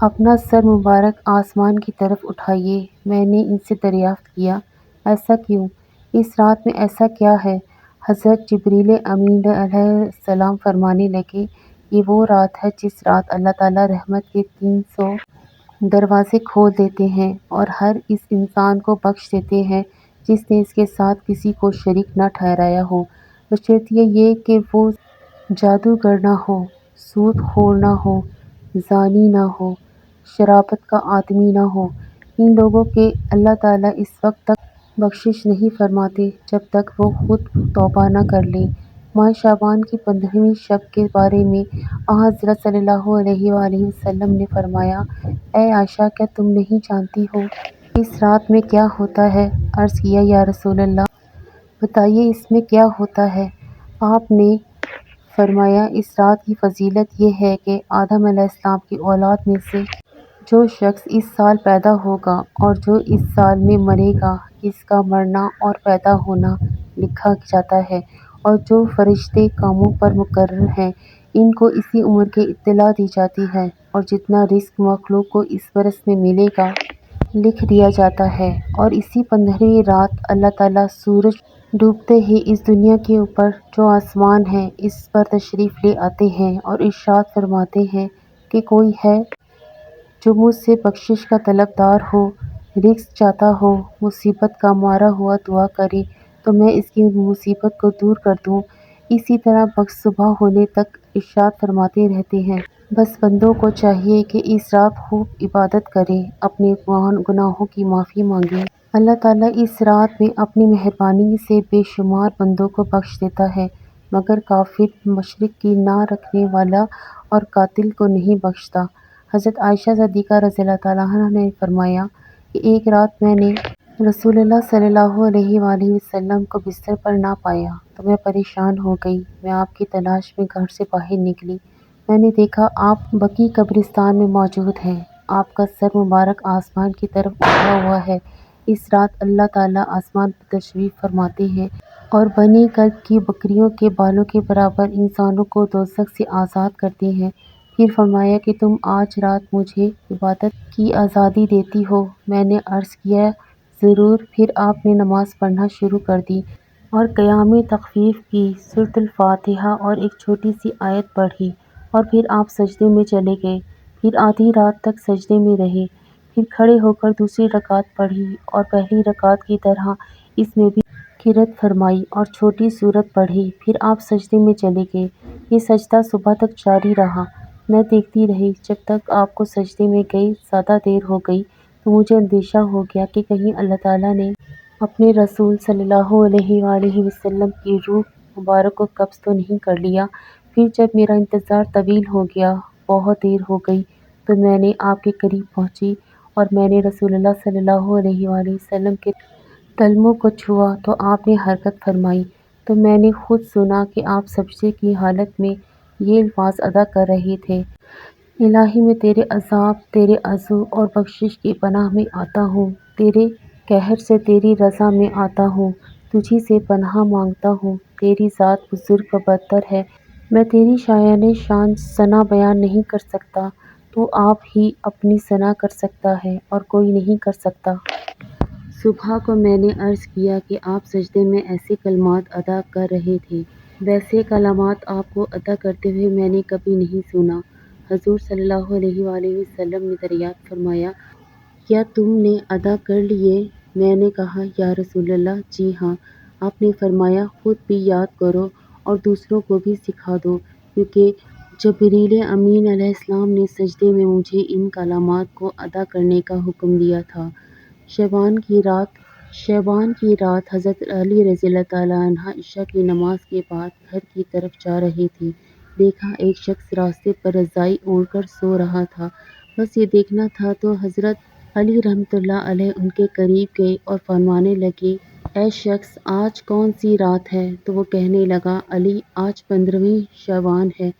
اپنا سر مبارک آسمان کی طرف اٹھائیے۔ میں نے ان سے دریافت کیا، ایسا کیوں؟ اس رات میں ایسا کیا ہے؟ حضرت جبریل امین علیہ السلام فرمانے لگے، یہ وہ رات ہے جس رات اللہ تعالیٰ رحمت کے 300 دروازے کھول دیتے ہیں اور ہر اس انسان کو بخش دیتے ہیں جس نے اس کے ساتھ کسی کو شریک نہ ٹھہرایا ہو، بشرطیہ یہ کہ وہ جادوگر نہ ہو، سود خور نہ ہو، زانی نہ ہو، شرابت کا عادی نہ ہو۔ ان لوگوں کے اللہ تعالیٰ اس وقت تک بخشش نہیں فرماتے جب تک وہ خود توبہ نہ کر لیں۔ ماہ شعبان کی 15ویں شب کے بارے میں حضرت صلی اللہ علیہ وآلہ وسلم نے فرمایا، اے عائشہ، کیا تم نہیں جانتی ہو اس رات میں کیا ہوتا ہے؟ عرض کیا، یا رسول اللہ، بتائیے اس میں کیا ہوتا ہے؟ آپ نے فرمایا، اس رات کی فضیلت یہ ہے کہ آدم علیہ السلام کی اولاد میں سے جو شخص اس سال پیدا ہوگا اور جو اس سال میں مرے گا، اس کا مرنا اور پیدا ہونا لکھا جاتا ہے، اور جو فرشتے کاموں پر مقرر ہیں ان کو اسی عمر کی اطلاع دی جاتی ہے، اور جتنا رزق مخلوق کو اس برس میں ملے گا لکھ دیا جاتا ہے۔ اور اسی 15ویں رات اللہ تعالیٰ سورج ڈوبتے ہی اس دنیا کے اوپر جو آسمان ہے اس پر تشریف لے آتے ہیں اور ارشاد فرماتے ہیں کہ کوئی ہے جو مجھ سے بخشش کا طلبگار ہو، رزق چاہتا ہو، مصیبت کا مارا ہوا دعا کرے تو میں اس کی مصیبت کو دور کر دوں۔ اسی طرح بخش صبح ہونے تک ارشاد فرماتے رہتے ہیں۔ بس بندوں کو چاہیے کہ اس رات خوب عبادت کریں، اپنے گناہوں کی معافی مانگیں۔ اللہ تعالیٰ اس رات میں اپنی مہربانی سے بے شمار بندوں کو بخش دیتا ہے، مگر کافر، مشرک کی نہ رکھنے والا اور قاتل کو نہیں بخشتا۔ حضرت عائشہ صدیقہ رضی اللہ تعالیٰ عنہا نے فرمایا کہ ایک رات میں نے رسول اللہ صلی اللہ علیہ وآلہ وسلم کو بستر پر نہ پایا تو میں پریشان ہو گئی۔ میں آپ کی تلاش میں گھر سے باہر نکلی۔ میں نے دیکھا آپ بقیع قبرستان میں موجود ہیں۔ آپ کا سر مبارک آسمان کی طرف اٹھا ہوا ہے۔ اس رات اللہ تعالیٰ آسمان پر تشریف فرماتے ہیں اور بنی کلب کی بکریوں کے بالوں کے برابر انسانوں کو دوزخ سے آزاد کرتے ہیں۔ پھر فرمایا کہ تم آج رات مجھے عبادت کی آزادی دیتی ہو؟ میں نے عرض کیا، ضرور۔ پھر آپ نے نماز پڑھنا شروع کر دی اور قیام تخفیف کی، سورۃ الفاتحہ اور ایک چھوٹی سی آیت پڑھی، اور پھر آپ سجدے میں چلے گئے۔ پھر آدھی رات تک سجدے میں رہے، پھر کھڑے ہو کر دوسری رکعت پڑھی اور پہلی رکعت کی طرح اس میں بھی قرأت فرمائی اور چھوٹی سورت پڑھی، پھر آپ سجدے میں چلے گئے۔ یہ سجدہ صبح تک جاری رہا۔ میں دیکھتی رہی، جب تک آپ کو سجدے میں گئے زیادہ دیر ہو گئی تو مجھے اندیشہ ہو گیا کہ کہیں اللہ تعالیٰ نے اپنے رسول صلی اللہ علیہ وآلہ وسلم کی روح مبارک کو قبض تو نہیں کر لیا۔ پھر جب میرا انتظار طویل ہو گیا، بہت دیر ہو گئی، تو میں نے آپ کے قریب پہنچی اور میں نے رسول اللہ صلی اللہ علیہ وآلہ وسلم کے تلموں کو چھوا تو آپ نے حرکت فرمائی، تو میں نے خود سنا کہ آپ سجدے کی حالت میں یہ الفاظ ادا کر رہے تھے، الہی میں تیرے عذاب، تیرے عفو اور بخشش کی پناہ میں آتا ہوں، تیرے قہر سے تیری رضا میں آتا ہوں، تجھی سے پناہ مانگتا ہوں، تیری ذات بزرگ و برتر ہے، میں تیری شایان شان ثنا بیان نہیں کر سکتا، تو آپ ہی اپنی ثنا کر سکتا ہے اور کوئی نہیں کر سکتا۔ صبح کو میں نے عرض کیا کہ آپ سجدے میں ایسے کلمات ادا کر رہے تھے، ویسے کلمات آپ کو ادا کرتے ہوئے میں نے کبھی نہیں سنا۔ حضور صلی اللہ علیہ وآلہ وسلم نے دریافت فرمایا، کیا تم نے ادا کر لیے؟ میں نے کہا، یا رسول اللہ، جی ہاں۔ آپ نے فرمایا، خود بھی یاد کرو اور دوسروں کو بھی سکھا دو، کیونکہ جبریل امین علیہ السلام نے سجدے میں مجھے ان کلمات کو ادا کرنے کا حکم دیا تھا۔ شعبان کی رات حضرت علی رضی اللہ تعالیٰ عنہ عشاء کی نماز کے بعد گھر کی طرف جا رہے تھے، دیکھا ایک شخص راستے پر رضائی اوڑھ کر سو رہا تھا۔ بس یہ دیکھنا تھا تو حضرت علی رحمۃ اللہ علیہ ان کے قریب گئے اور فرمانے لگے، اے شخص، آج کون سی رات ہے؟ تو وہ کہنے لگا، علی، آج 15ویں شعبان ہے۔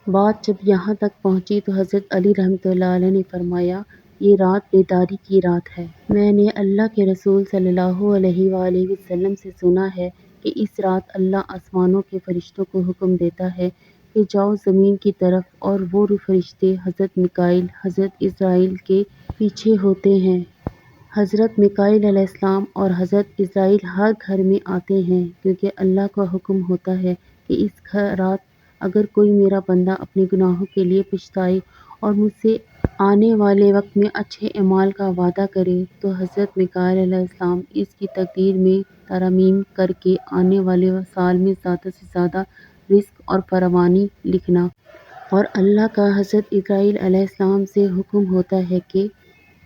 بات جب یہاں تک پہنچی تو حضرت علی رحمۃ اللہ علیہ نے فرمایا، یہ رات بیداری کی رات ہے۔ میں نے اللہ کے رسول صلی اللہ علیہ وآلہ وسلم سے سنا ہے کہ اس رات اللہ آسمانوں کے فرشتوں کو حکم دیتا ہے کہ کہ جاؤ زمین کی طرف، اور وہ فرشتے حضرت میکائیل حضرت اسرائیل کے پیچھے ہوتے ہیں۔ حضرت میکائیل علیہ السلام اور حضرت اسرائیل ہر گھر میں آتے ہیں، کیونکہ اللہ کا حکم ہوتا ہے کہ اس رات اگر کوئی میرا بندہ اپنے گناہوں کے لیے پچھتائے اور مجھ سے آنے والے وقت میں اچھے اعمال کا وعدہ کرے، تو حضرت میکائیل علیہ السلام اس کی تقدیر میں ترمیم کر کے آنے والے سال میں زیادہ سے زیادہ رزق اور فراوانی لکھنا۔ اور اللہ کا حضرت اسرائیل علیہ السلام سے حکم ہوتا ہے کہ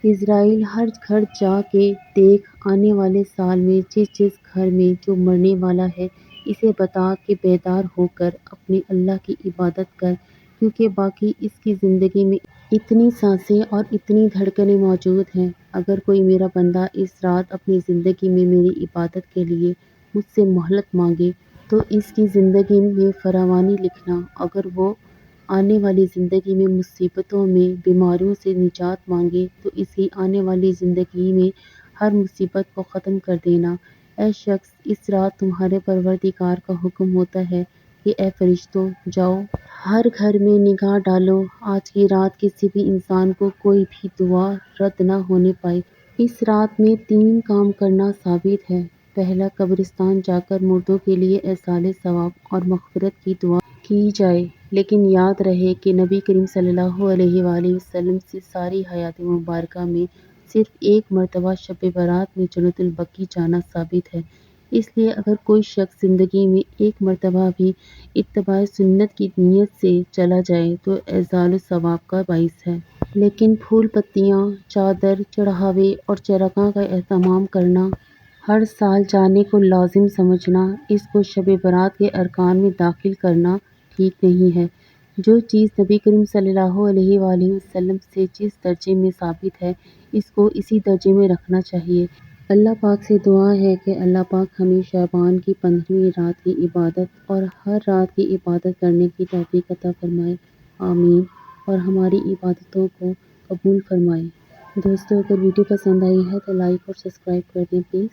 اسرائیل ہر گھر جا کے دیکھ، آنے والے سال میں جس گھر میں جو مرنے والا ہے اسے بتا کہ بیدار ہو کر اپنے اللہ کی عبادت کر، کیونکہ باقی اس کی زندگی میں اتنی سانسیں اور اتنی دھڑکنیں موجود ہیں۔ اگر کوئی میرا بندہ اس رات اپنی زندگی میں میری عبادت کے لیے مجھ سے مہلت مانگے تو اس کی زندگی میں فراوانی لکھنا۔ اگر وہ آنے والی زندگی میں مصیبتوں میں، بیماریوں سے نجات مانگے تو اس کی آنے والی زندگی میں ہر مصیبت کو ختم کر دینا۔ اے شخص، اس رات تمہارے پروردگار کا حکم ہوتا ہے کہ اے فرشتوں، جاؤ ہر گھر میں نگاہ ڈالو، آج کی رات کسی بھی انسان کو کوئی بھی دعا رد نہ ہونے پائے۔ اس رات میں 3 کام کرنا ثابت ہے۔ پہلا، قبرستان جا کر مردوں کے لیے ایصال ثواب اور مغفرت کی دعا کی جائے، لیکن یاد رہے کہ نبی کریم صلی اللہ علیہ وآلہ وسلم سے ساری حیات مبارکہ میں صرف ایک مرتبہ شب برات میں جنت البقیع جانا ثابت ہے۔ اس لیے اگر کوئی شخص زندگی میں ایک مرتبہ بھی اتباع سنت کی نیت سے چلا جائے تو ایصال ثواب کا باعث ہے۔ لیکن پھول پتیاں، چادر چڑھاوے اور چراغاں کا اہتمام کرنا، ہر سال جانے کو لازم سمجھنا، اس کو شب برات کے ارکان میں داخل کرنا ٹھیک نہیں ہے۔ جو چیز نبی کریم صلی اللہ علیہ وآلہ وسلم سے جس درجے میں ثابت ہے، اس کو اسی درجے میں رکھنا چاہیے۔ اللہ پاک سے دعا ہے کہ اللہ پاک ہمیں شعبان کی 15ویں رات کی عبادت اور ہر رات کی عبادت کرنے کی توفیق عطا فرمائے، آمین، اور ہماری عبادتوں کو قبول فرمائے۔ دوستو، اگر ویڈیو پسند آئی ہے تو لائک اور سبسکرائب کر دیں پلیز۔